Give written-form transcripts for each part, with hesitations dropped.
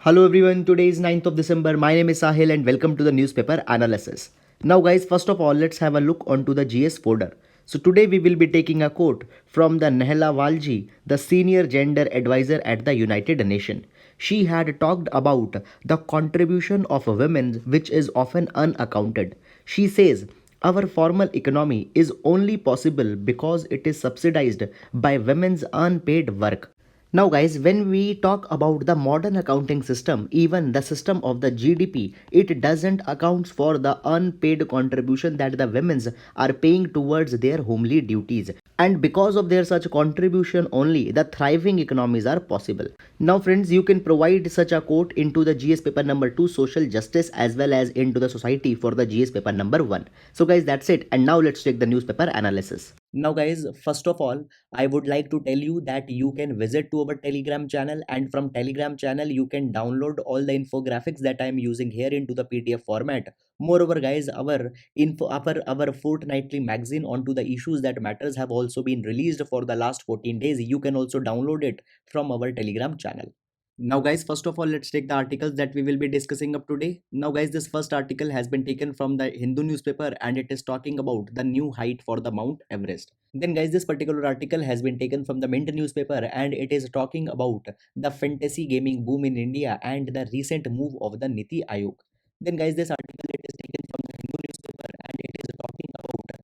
Hello everyone, today is 9th of December. My name is Sahil and welcome to the newspaper analysis. Now guys, first of all, let's have a look onto the GS folder. So today we will be taking a quote from the Nehla Walji, the senior gender advisor at the United Nations. She had talked about the contribution of women which is often unaccounted. She says, our formal economy is only possible because it is subsidized by women's unpaid work. Now, guys, when we talk about the modern accounting system, even the system of the GDP, it doesn't account for the unpaid contribution that the women's are paying towards their homely duties. And because of their such contribution only, the thriving economies are possible. Now, friends, you can provide such a quote into the GS paper number 2, social justice, as well as into the society for the GS paper number 1. So, guys, that's it. And now let's take the newspaper analysis. Now, guys, first of all, I would like to tell you that you can visit to our Telegram channel, and from Telegram channel you can download all the infographics that I am using here into the PDF format. Moreover, guys, our fortnightly magazine onto the issues that matters have also been released for the last 14 days. You can also download it from our Telegram channel. Now guys, first of all, let's take the articles that we will be discussing up today. Now guys, this first article has been taken from the Hindu newspaper and it is talking about the new height for the Mount Everest. Then guys, this particular article has been taken from the Mint newspaper and it is talking about the fantasy gaming boom in India and the recent move of the Niti Aayog. Then guys, this article it is taken from the Hindu newspaper and it is talking about the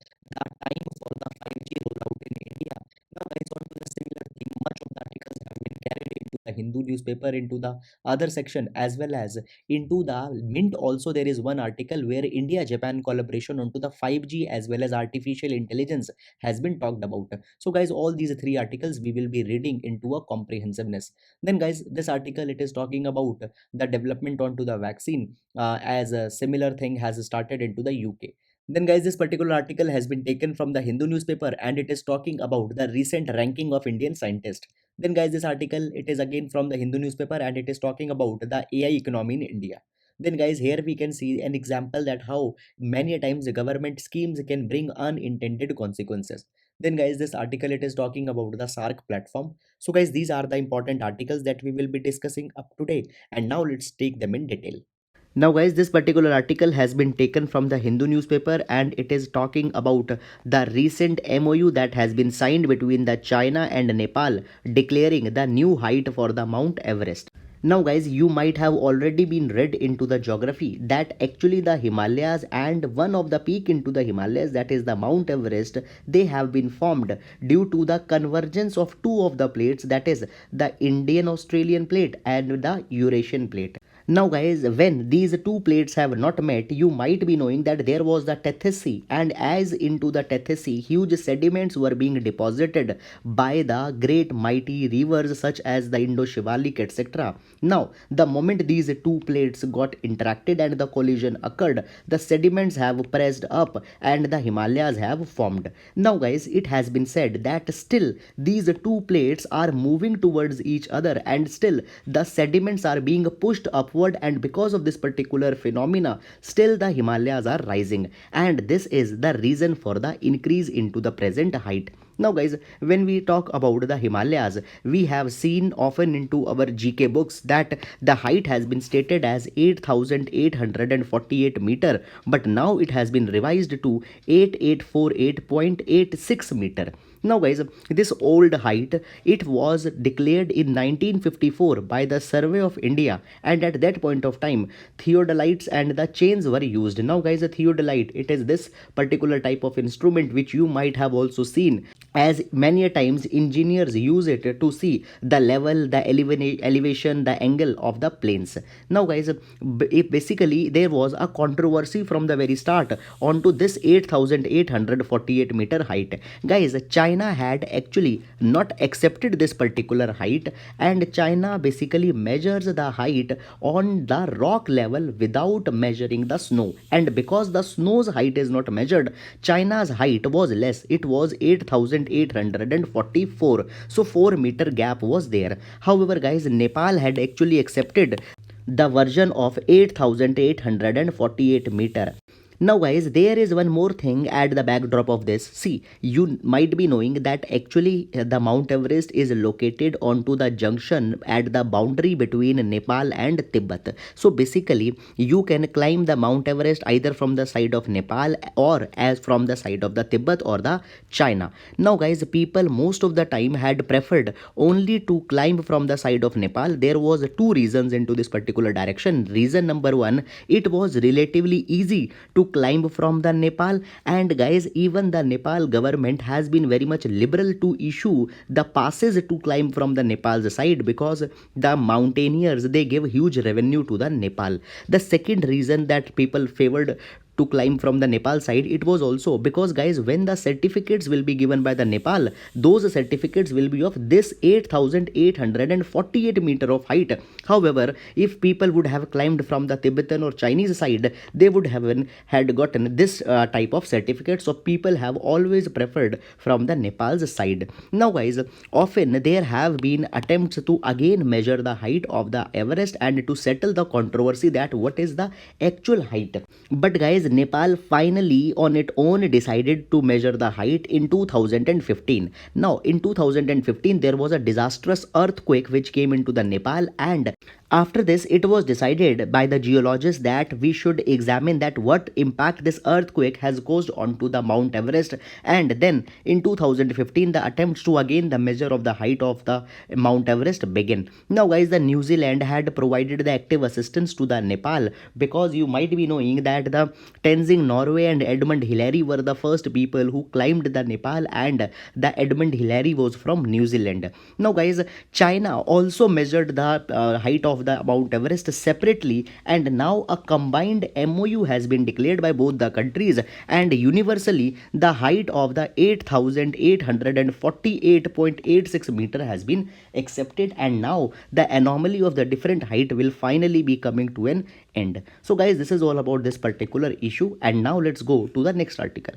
time for the 5G rollout in India. Now guys, on to the similar thing, much of the articles have been carried into the Hindu newspaper, into the other section, as well as into the Mint. Also, there is one article where India Japan collaboration onto the 5G as well as artificial intelligence has been talked about. So guys, all these three articles we will be reading into a comprehensiveness. Then guys, this article it is talking about the development onto the vaccine, as a similar thing has started into the UK. Then guys, this particular article has been taken from the Hindu newspaper and it is talking about the recent ranking of Indian scientists. Then guys, this article it is again from the Hindu newspaper and it is talking about the AI economy in India. Then guys, here we can see an example that how many times the government schemes can bring unintended consequences. Then guys, this article it is talking about the SARC platform. So guys, these are the important articles that we will be discussing up today, and now let's take them in detail. Now guys, this particular article has been taken from the Hindu newspaper and it is talking about the recent MOU that has been signed between the China and Nepal, declaring the new height for the Mount Everest. Now guys, you might have already been read into the geography that actually the Himalayas and one of the peak into the Himalayas, that is the Mount Everest, they have been formed due to the convergence of two of the plates, that is the Indian Australian plate and the Eurasian plate. Now guys, when these two plates have not met, you might be knowing that there was the Tethys Sea, and as into the Tethys Sea, huge sediments were being deposited by the great mighty rivers such as the Indo-Shivalik, etc. Now, the moment these two plates got interacted and the collision occurred, the sediments have pressed up and the Himalayas have formed. Now guys, it has been said that still these two plates are moving towards each other and still the sediments are being pushed upward, and because of this particular phenomena still the Himalayas are rising, and this is the reason for the increase into the present height. Now guys, when we talk about the Himalayas, we have seen often into our GK books that the height has been stated as 8,848 meter, but now it has been revised to 8848.86 meter. Now guys, this old height, it was declared in 1954 by the Survey of India, and at that point of time theodolites and the chains were used. Now guys, a theodolite, it is this particular type of instrument which you might have also seen, as many a times engineers use it to see the level, the elevation, the angle of the planes. Now guys, basically there was a controversy from the very start onto this 8,848 meter height. Guys, China had actually not accepted this particular height, and China basically measures the height on the rock level without measuring the snow, and because the snow's height is not measured, China's height was less. It was 8,844, so 4 meter gap was there. However guys, Nepal had actually accepted the version of 8,848 meter. Now, guys, there is one more thing at the backdrop of this. See, you might be knowing that actually the Mount Everest is located onto the junction at the boundary between Nepal and Tibet. So basically, you can climb the Mount Everest either from the side of Nepal or as from the side of the Tibet or the China. Now, guys, people most of the time had preferred only to climb from the side of Nepal. There was two reasons into this particular direction. Reason number one, it was relatively easy to climb from the Nepal, and guys, even the Nepal government has been very much liberal to issue the passes to climb from the Nepal's side, because the mountaineers, they give huge revenue to the Nepal. The second reason that people favored to climb from the Nepal side, it was also because, guys, when the certificates will be given by the Nepal, those certificates will be of this 8,848 meter of height. However, if people would have climbed from the Tibetan or Chinese side, they would have had gotten this type of certificate. So people have always preferred from the Nepal's side. Now, guys, often there have been attempts to again measure the height of the Everest and to settle the controversy that what is the actual height. But guys, Nepal finally on its own decided to measure the height in 2015. Now, in 2015, there was a disastrous earthquake which came into the Nepal, and after this, it was decided by the geologists that we should examine that what impact this earthquake has caused onto the Mount Everest. And then in 2015, the attempts to again the measure of the height of the Mount Everest began. Now, guys, the New Zealand had provided the active assistance to the Nepal, because you might be knowing that the Tenzing Norway and Edmund Hillary were the first people who climbed the Nepal, and the Edmund Hillary was from New Zealand. Now, guys, China also measured the height of the Mount Everest separately, and now a combined MOU has been declared by both the countries, and universally the height of the 8,848.86 meter has been accepted, and now the anomaly of the different height will finally be coming to an end. So guys, this is all about this particular issue, and now let's go to the next article.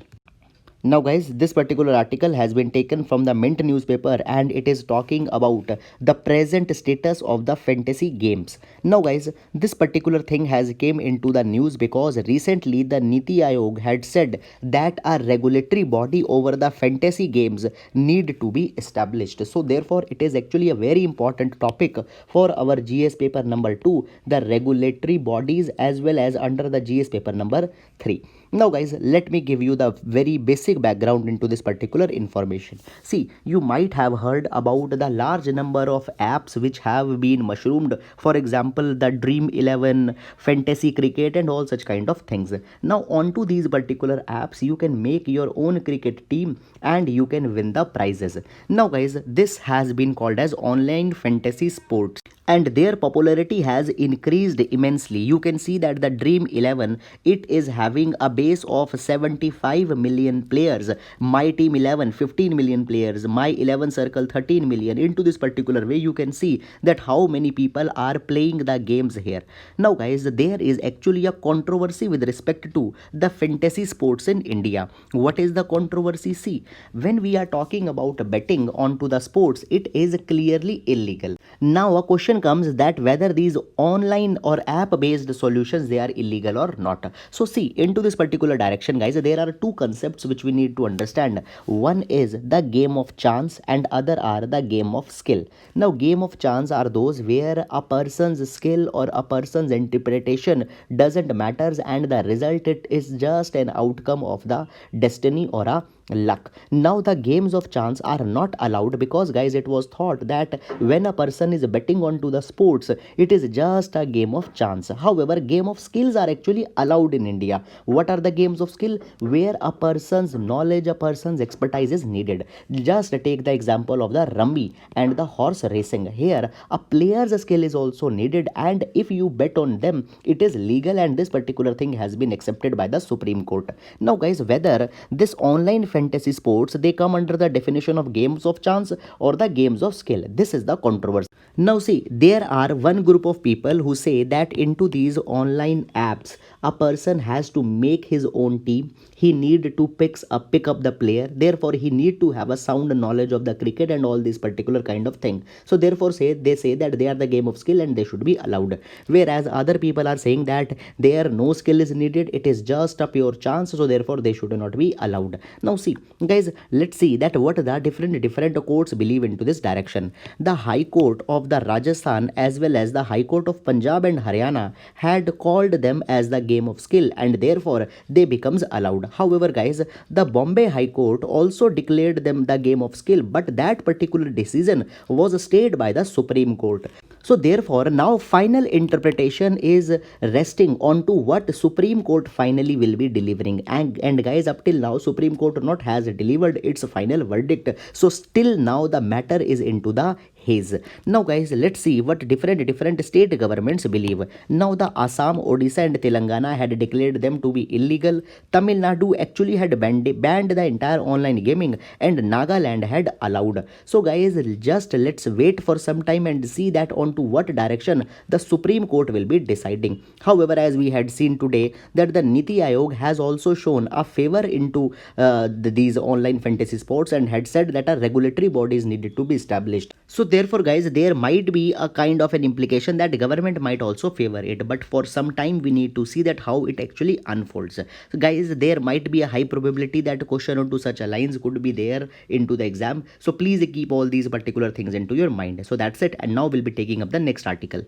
Now, guys, this particular article has been taken from the Mint newspaper, and it is talking about the present status of the fantasy games. Now, guys, this particular thing has came into the news because recently the Niti Aayog had said that a regulatory body over the fantasy games need to be established. So therefore, it is actually a very important topic for our GS paper number 2, the regulatory bodies, as well as under the GS paper number 3. Now, guys, let me give you the very basic background into this particular information. See, you might have heard about the large number of apps which have been mushroomed. For example, the Dream 11, Fantasy Cricket, and all such kind of things. Now, onto these particular apps, you can make your own cricket team and you can win the prizes. Now, guys, this has been called as online fantasy sports, and their popularity has increased immensely. You can see that the Dream 11, it is having a base of 75 million players, My Team 11 15 million players, My 11 Circle 13 million. Into this particular way, you can see that how many people are playing the games here. Now, guys, there is actually a controversy with respect to the fantasy sports in India. What is the controversy? See, when we are talking about betting onto the sports, it is clearly illegal. Now, a question comes that whether these online or app based solutions, they are illegal or not. So see, into this particular direction, guys, there are two concepts which we need to understand. One is the game of chance, and other are the game of skill. Now, game of chance are those where a person's skill or a person's interpretation doesn't matters, and the result, it is just an outcome of the destiny or a luck. Now, the games of chance are not allowed because, guys, it was thought that when a person is betting onto the sports, it is just a game of chance. However, game of skills are actually allowed in India. What are the games of skill? Where a person's knowledge, a person's expertise is needed. Just take the example of the rummy and the horse racing. Here, a player's skill is also needed, and if you bet on them, it is legal, and this particular thing has been accepted by the Supreme Court. Now, guys, whether this online fantasy sports, they come under the definition of games of chance or the games of skill, this is the controversy. Now, see, there are one group of people who say that into these online apps, a person has to make his own team. He need to pick up the player. Therefore, he need to have a sound knowledge of the cricket and all this particular kind of thing. So, therefore, they say that they are the game of skill and they should be allowed. Whereas other people are saying that there no skill is needed. It is just a pure chance. So, therefore, they should not be allowed. Now, see, guys, let's see that what the different courts believe into this direction. The High Court of the Rajasthan as well as the High Court of Punjab and Haryana had called them as the game of skill and therefore they becomes allowed. However, guys, the Bombay High Court also declared them the game of skill, but that particular decision was stayed by the Supreme Court. So therefore now final interpretation is resting onto what Supreme Court finally will be delivering. And guys, up till now Supreme Court not has delivered its final verdict. So still now the matter is into the haze. Now guys, let's see what different state governments believe. Now the Assam, Odisha and Telangana had declared them to be illegal. Tamil Nadu actually had banned the entire online gaming and Nagaland had allowed. So guys, just let's wait for some time and see that on to what direction the Supreme Court will be deciding. However, as we had seen today that the Niti Aayog has also shown a favor into these online fantasy sports and had said that a regulatory body is needed to be established. So therefore guys, there might be a kind of an implication that government might also favor it, but for some time we need to see that how it actually unfolds. So guys, there might be a high probability that question onto such a lines could be there into the exam. So please keep all these particular things into your mind. So that's it, and now we'll be taking up the next article.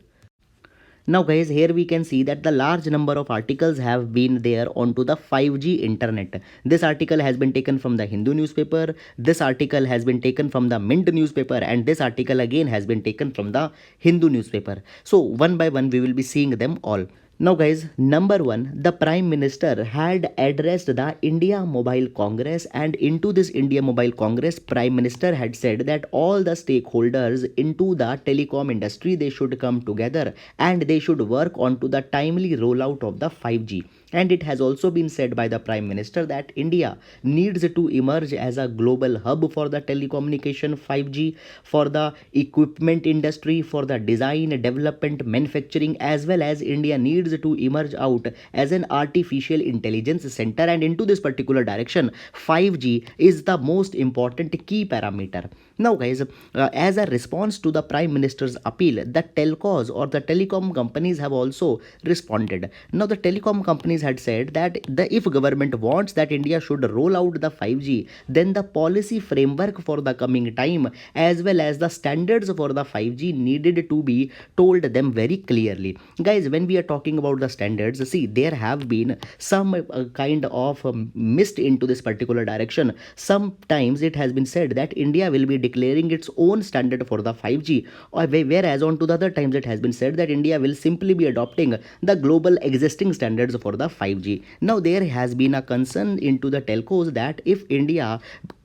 Now guys, here we can see that the large number of articles have been there onto the 5G internet. This article has been taken from the Hindu newspaper, this article has been taken from the Mint newspaper, and this article again has been taken from the Hindu newspaper. So one by one we will be seeing them all. Now guys, number one, the Prime Minister had addressed the India Mobile Congress, and into this India Mobile Congress, Prime Minister had said that all the stakeholders into the telecom industry, they should come together and they should work on to the timely rollout of the 5G. And it has also been said by the Prime Minister that India needs to emerge as a global hub for the telecommunication 5G, for the equipment industry, for the design, development, manufacturing, as well as India needs to emerge out as an artificial intelligence center. And into this particular direction, 5G is the most important key parameter. Now guys, as a response to the Prime Minister's appeal, the telcos or the telecom companies have also responded. Now the telecom companies had said that if government wants that India should roll out the 5G, then the policy framework for the coming time as well as the standards for the 5G needed to be told them very clearly. Guys, when we are talking about the standards, see, there have been some kind of missed into this particular direction. Sometimes it has been said that India will be declaring its own standard for the 5G, whereas on to the other times it has been said that India will simply be adopting the global existing standards for the 5G. Now there has been a concern into the telcos that if India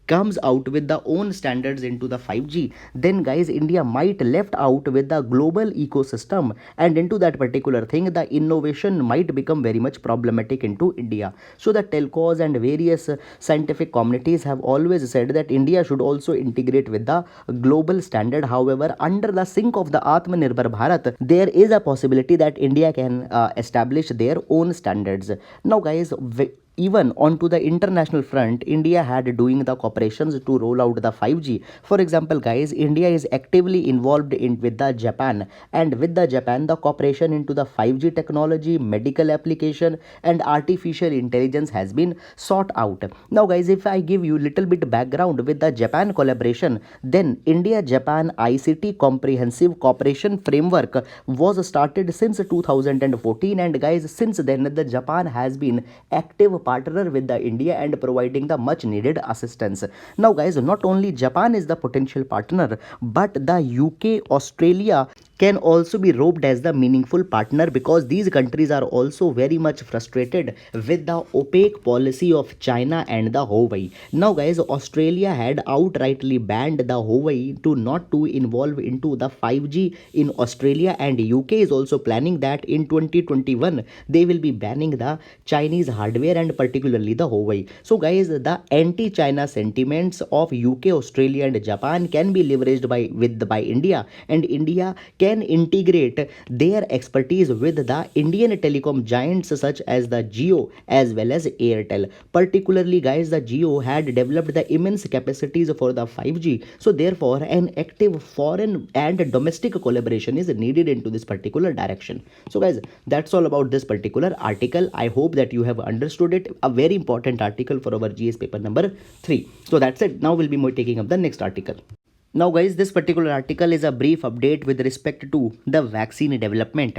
comes out with the own standards into the 5G, then guys, India might left out with the global ecosystem, and into that particular thing the innovation might become very much problematic into India. So the telcos and various scientific communities have always said that India should also integrate with the global standard. However, under the sink of the Atmanirbhar Bharat, there is a possibility that India can establish their own standards. Now guys, even onto the international front, India had doing the cooperations to roll out the 5G. For example, guys, India is actively involved in with the Japan, and with the Japan, the cooperation into the 5G technology, medical application, and artificial intelligence has been sought out. Now, guys, if I give you little bit background with the Japan collaboration, then India-Japan ICT Comprehensive Cooperation Framework was started since 2014, and guys, since then the Japan has been active partner with the India and providing the much needed assistance. Now guys, not only Japan is the potential partner, but the UK, Australia, can also be roped as the meaningful partner, because these countries are also very much frustrated with the opaque policy of China and the Huawei. Now guys, Australia had outrightly banned the Huawei to not to involve into the 5G in Australia, and UK is also planning that in 2021 they will be banning the Chinese hardware and particularly the Huawei. So guys, the anti-China sentiments of UK, Australia and Japan can be leveraged by India, and India can integrate their expertise with the Indian telecom giants such as the Jio as well as Airtel. Particularly guys, the Jio had developed the immense capacities for the 5G, so therefore an active foreign and domestic collaboration is needed into this particular direction. So guys, that's all about this particular article. I hope that you have understood it. A very important article for our GS paper number 3. So that's it. Now we'll be more taking up the next article. Now guys, this particular article is a brief update with respect to the vaccine development.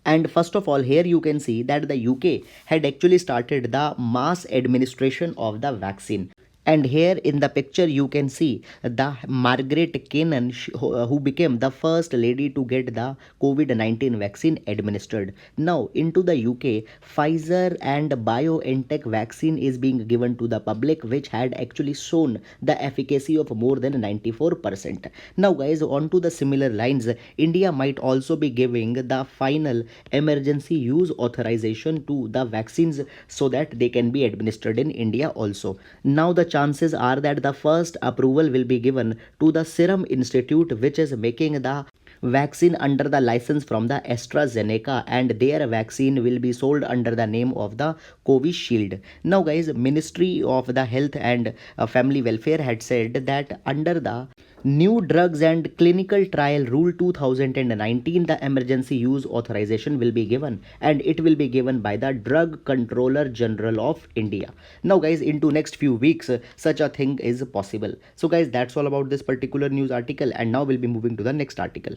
And first of all, here you can see that the UK had actually started the mass administration of the vaccine. And here in the picture you can see the Margaret Cannon, who became the first lady to get the COVID-19 vaccine administered. Now into the UK, Pfizer and BioNTech vaccine is being given to the public, which had actually shown the efficacy of more than 94%. Now guys, on to the similar lines, India might also be giving the final emergency use authorization to the vaccines so that they can be administered in India also. Now the chances are that the first approval will be given to the Serum Institute, which is making the vaccine under the license from the AstraZeneca, and their vaccine will be sold under the name of the Covishield. Now guys, Ministry of the Health and Family Welfare had said that under the New Drugs and Clinical Trial Rule 2019, the emergency use authorization will be given, and it will be given by the Drug Controller General of India. Now guys, into next few weeks, such a thing is possible. So guys, that's all about this particular news article, and now we'll be moving to the next article.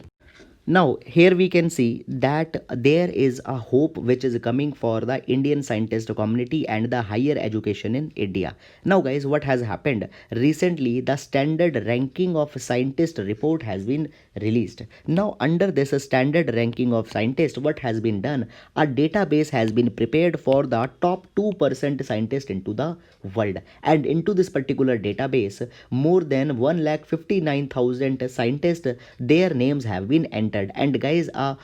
Now, here we can see that there is a hope which is coming for the Indian scientist community and the higher education in India. Now, guys, what has happened? Recently, the standard ranking of scientist report has been released. Now, under this standard ranking of scientists, what has been done? A database has been prepared for the top 2% scientists into the world. And into this particular database, more than 1,59,000 scientists, their names have been entered. And guys, a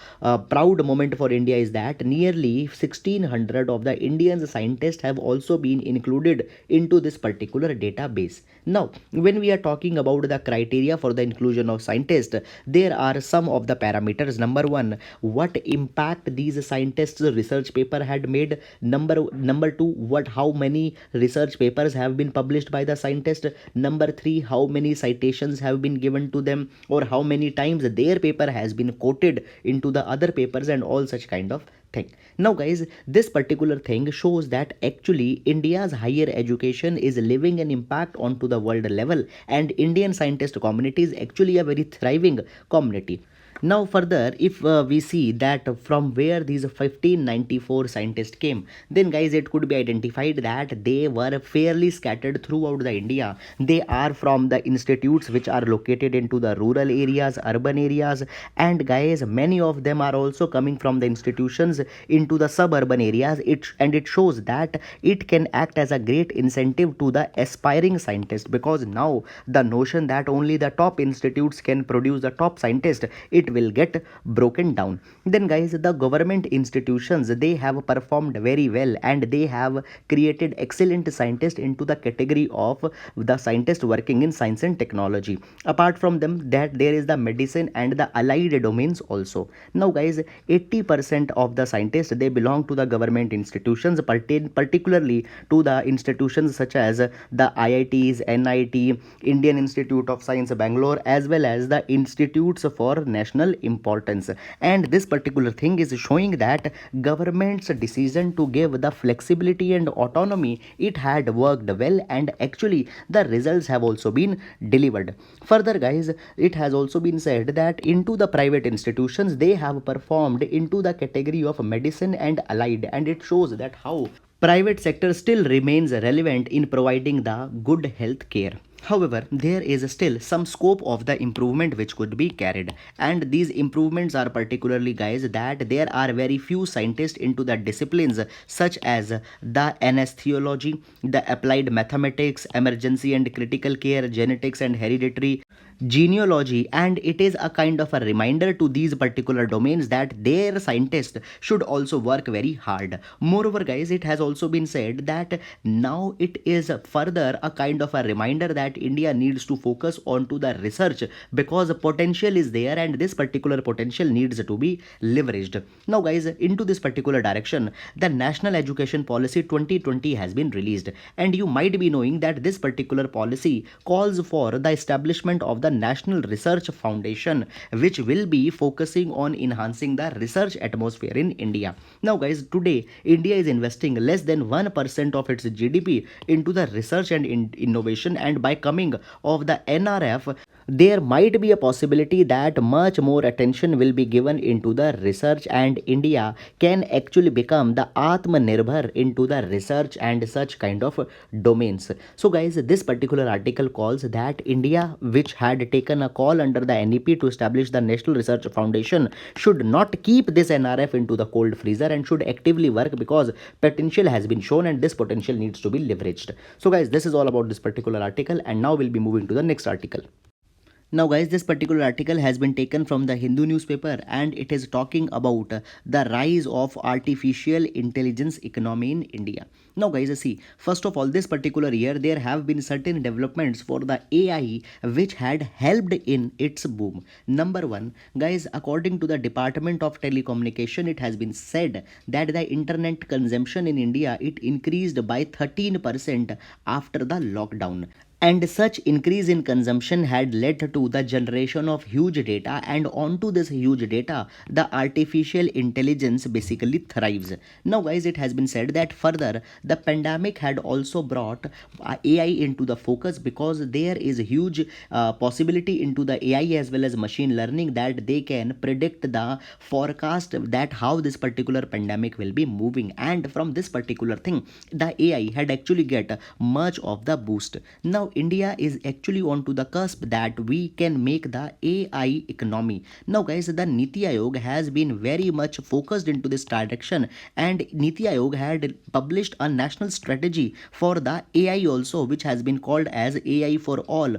proud moment for India is that nearly 1600 of the Indian scientists have also been included into this particular database. Now, when we are talking about the criteria for the inclusion of scientists, there are some of the parameters. Number one, what impact these scientists' research paper had made. Number two, how many research papers have been published by the scientist. Number three, how many citations have been given to them, or how many times their paper has been quoted into the other papers, and all such kind of thing. Now guys, this particular thing shows that actually India's higher education is leaving an impact onto the world level, and Indian scientist community is actually a very thriving community. Now further, if we see that from where these 1594 scientists came, then guys, it could be identified that they were fairly scattered throughout the India. They are from the institutes which are located into the rural areas, urban areas, and guys, many of them are also coming from the institutions into the suburban areas. It shows that it can act as a great incentive to the aspiring scientists, because now the notion that only the top institutes can produce the top scientist, it will get broken down. Then guys, the government institutions, they have performed very well, and they have created excellent scientists into the category of the scientists working in science and technology. Apart from them, that there is the medicine and the allied domains also. Now guys, 80% of the scientists, they belong to the government institutions, particularly to the institutions such as the IITs, NIT, Indian Institute of Science Bangalore, as well as the institutes for national importance. And this particular thing is showing that government's decision to give the flexibility and autonomy, it had worked well, and actually the results have also been delivered. Further guys, it has also been said that into the private institutions, they have performed into the category of medicine and allied, and it shows that how private sector still remains relevant in providing the good health care. However, there is still some scope of the improvement which could be carried, and these improvements are particularly, guys, that there are very few scientists into the disciplines such as the anesthesiology, the applied mathematics, emergency and critical care, genetics and hereditary, genealogy, and it is a kind of a reminder to these particular domains that their scientists should also work very hard. Moreover, guys, it has also been said that now it is further a kind of a reminder that India needs to focus on to the research because potential is there and this particular potential needs to be leveraged. Now, guys, into this particular direction, the National Education Policy 2020 has been released, and you might be knowing that this particular policy calls for the establishment of the National Research Foundation, which will be focusing on enhancing the research atmosphere in India. Now, guys, today India is investing less than 1% of its GDP into the research and innovation, and by coming of the NRF, there might be a possibility that much more attention will be given into the research, and India can actually become the Atmanirbhar into the research and such kind of domains. So, guys, this particular article calls that India, which had taken a call under the NEP to establish the National Research Foundation, should not keep this NRF into the cold freezer and should actively work because potential has been shown and this potential needs to be leveraged. So, guys, this is all about this particular article, and now we'll be moving to the next article. Now, guys, this particular article has been taken from the Hindu newspaper, and it is talking about the rise of artificial intelligence economy in India. Now, guys, see, first of all, this particular year there have been certain developments for the AI which had helped in its boom. Number one, guys, according to the Department of Telecommunication, it has been said that the internet consumption in India it increased by 13% after the lockdown, and such increase in consumption had led to the generation of huge data, and onto this huge data the artificial intelligence basically thrives. Now, guys, it has been said that further the pandemic had also brought AI into the focus because there is a huge possibility into the AI as well as machine learning that they can predict the forecast that how this particular pandemic will be moving, and from this particular thing the AI had actually get much of the boost. Now, India is actually onto the cusp that we can make the AI economy. Now, guys, the Niti Aayog has been very much focused into this direction, and Niti Aayog had published a national strategy for the AI also, which has been called as AI for all.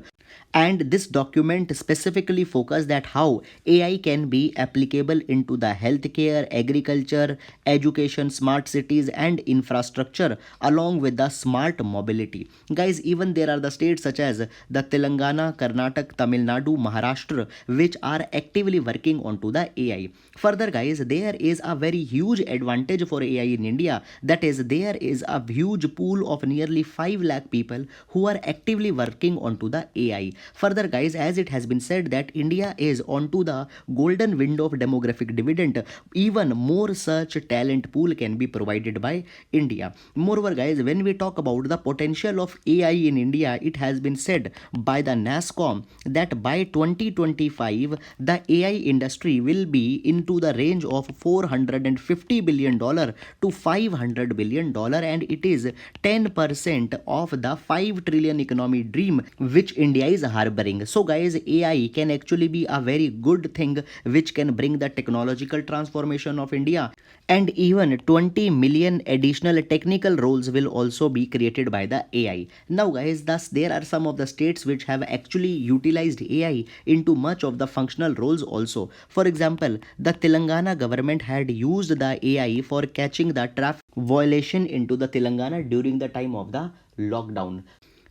And this document specifically focused that how AI can be applicable into the healthcare, agriculture, education, smart cities and infrastructure along with the smart mobility. Guys, even there are the states such as the Telangana, Karnataka, Tamil Nadu, Maharashtra which are actively working onto the AI. Further, guys, there is a very huge advantage for AI in India, that is there is a huge pool of nearly 5 lakh people who are actively working onto the AI. Further, guys, as it has been said that India is onto the golden window of demographic dividend, even more such talent pool can be provided by India. Moreover, guys, when we talk about the potential of AI in India, it has been said by the NASSCOM that by 2025 the AI industry will be into the range of $450 billion to $500 billion, and it is 10% of the 5 trillion economy dream which India is harboring. So, guys, AI can actually be a very good thing which can bring the technological transformation of India, and even 20 million additional technical roles will also be created by the AI. Now, guys, thus there are some of the states which have actually utilized AI into much of the functional roles also. For example, the Telangana government had used the AI for catching the traffic violation into the Telangana during the time of the lockdown.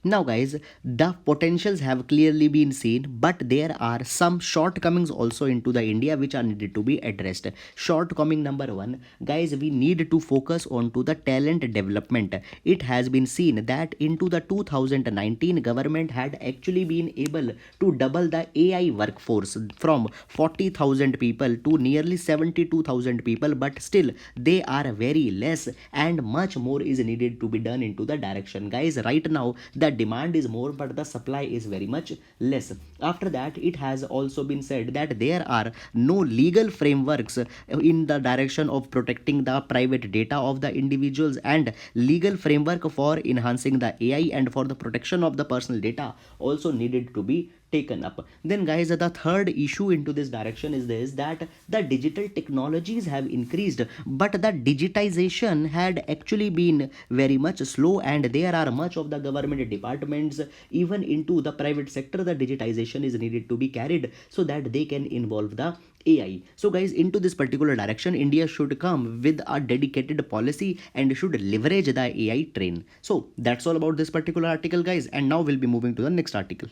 Now, guys, the potentials have clearly been seen, but there are some shortcomings also into the India which are needed to be addressed. Shortcoming number one, guys, we need to focus on to the talent development. It has been seen that into the 2019 government had actually been able to double the AI workforce from 40,000 people to nearly 72,000 people, but still they are very less and much more is needed to be done into the direction. Guys, right now the the demand is more but the supply is very much less. After that, it has also been said that there are no legal frameworks in the direction of protecting the private data of the individuals, and legal framework for enhancing the AI and for the protection of the personal data also needed to be taken up. Then guys, the third issue into this direction is this, that the digital technologies have increased but the digitization had actually been very much slow, and there are much of the government departments, even into the private sector, the digitization is needed to be carried so that they can involve the AI. So guys, into this particular direction, India should come with a dedicated policy and should leverage the AI train. So that's all about this particular article guys, and now we'll be moving to the next article.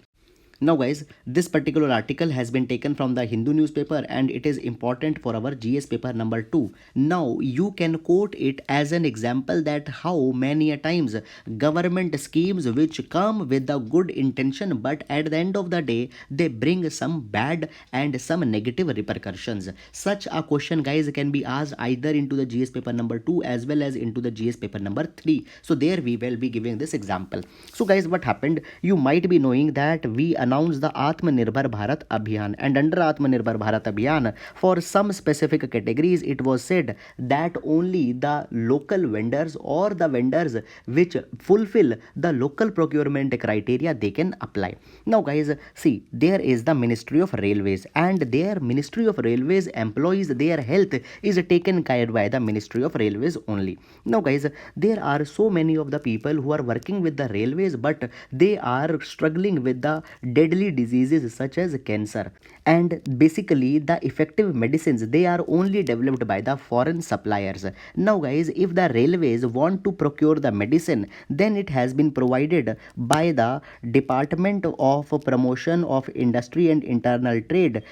Now guys, this particular article has been taken from the Hindu newspaper and it is important for our GS paper number 2. Now you can quote it as an example that how many a times government schemes which come with the good intention but at the end of the day they bring some bad and some negative repercussions. Such a question guys can be asked either into the GS paper number 2 as well as into the GS paper number 3. So there we will be giving this example. So guys, what happened, you might be knowing that we announced the Atmanirbhar Bharat Abhiyan, and under Atmanirbhar Bharat Abhiyan for some specific categories it was said that only the local vendors or the vendors which fulfill the local procurement criteria they can apply. Now guys, see, there is the Ministry of Railways and their Ministry of Railways employees, their health is taken care by the Ministry of Railways only. Now guys, there are so many of the people who are working with the railways but they are struggling with the deadly diseases such as cancer, and basically the effective medicines they are only developed by the foreign suppliers. Now guys, if the railways want to procure the medicine, then it has been provided by the Department of Promotion of Industry and Internal Trade,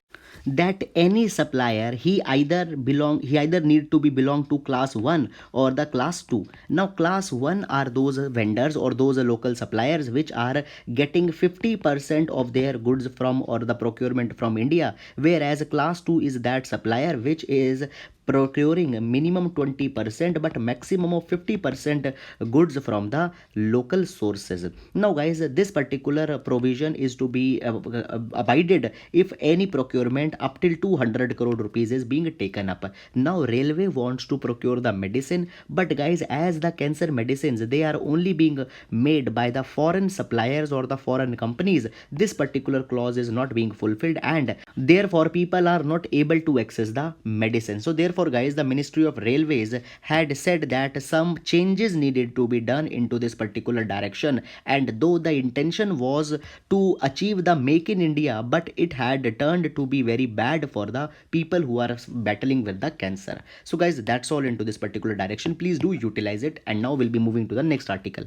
that any supplier he either need to be belong to class 1 or the class 2. Now class 1 are those vendors or those local suppliers which are getting 50% of their goods from or the procurement from India, whereas class 2 is that supplier which is procuring minimum 20% but maximum of 50% goods from the local sources. Now guys, this particular provision is to be abided if any procurement up till 200 crore rupees is being taken up. Now railway wants to procure the medicine, but guys, as the cancer medicines they are only being made by the foreign suppliers or the foreign companies, this particular clause is not being fulfilled and therefore people are not able to access the medicine. So therefore guys, the Ministry of Railways had said that some changes needed to be done into this particular direction, and though the intention was to achieve the make in India, but it had turned to be very bad for the people who are battling with the cancer. So guys, that's all into this particular direction. Please do utilize it, and now we'll be moving to the next article.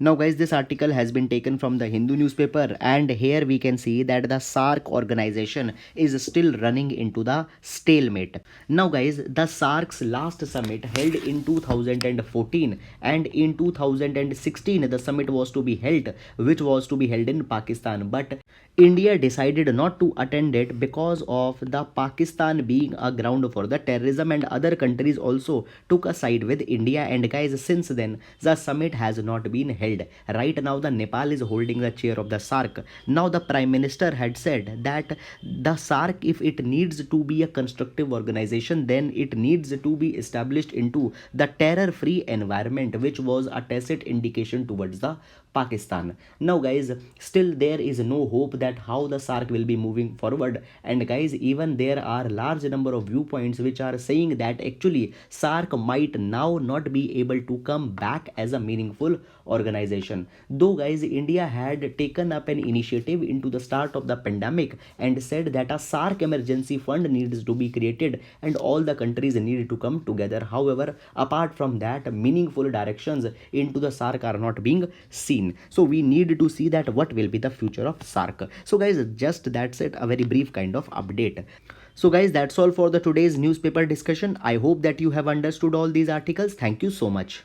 Now guys, this article has been taken from the Hindu newspaper, and here we can see that the SAARC organization is still running into the stalemate. Now guys, the SAARC's last summit held in 2014 and in 2016 the summit was to be held, which was to be held in Pakistan, but India decided not to attend it because of the Pakistan being a ground for the terrorism, and other countries also took a side with India, and guys, since then the summit has not been held. Right now the Nepal is holding the chair of the SAARC. Now the Prime Minister had said that the SAARC, if it needs to be a constructive organization, then it needs to be established into the terror-free environment, which was a tacit indication towards the Pakistan. Now guys, still there is no hope that how the SAARC will be moving forward, and guys, even there are large number of viewpoints which are saying that actually SAARC might now not be able to come back as a meaningful organization. Though guys, India had taken up an initiative into the start of the pandemic and said that a SAARC emergency fund needs to be created and all the countries need to come together. However, apart from that, meaningful directions into the SAARC are not being seen. So we need to see that what will be the future of SAARC. So guys, just that's it, a very brief kind of update. So guys, that's all for the today's newspaper discussion. I hope that you have understood all these articles. Thank you so much.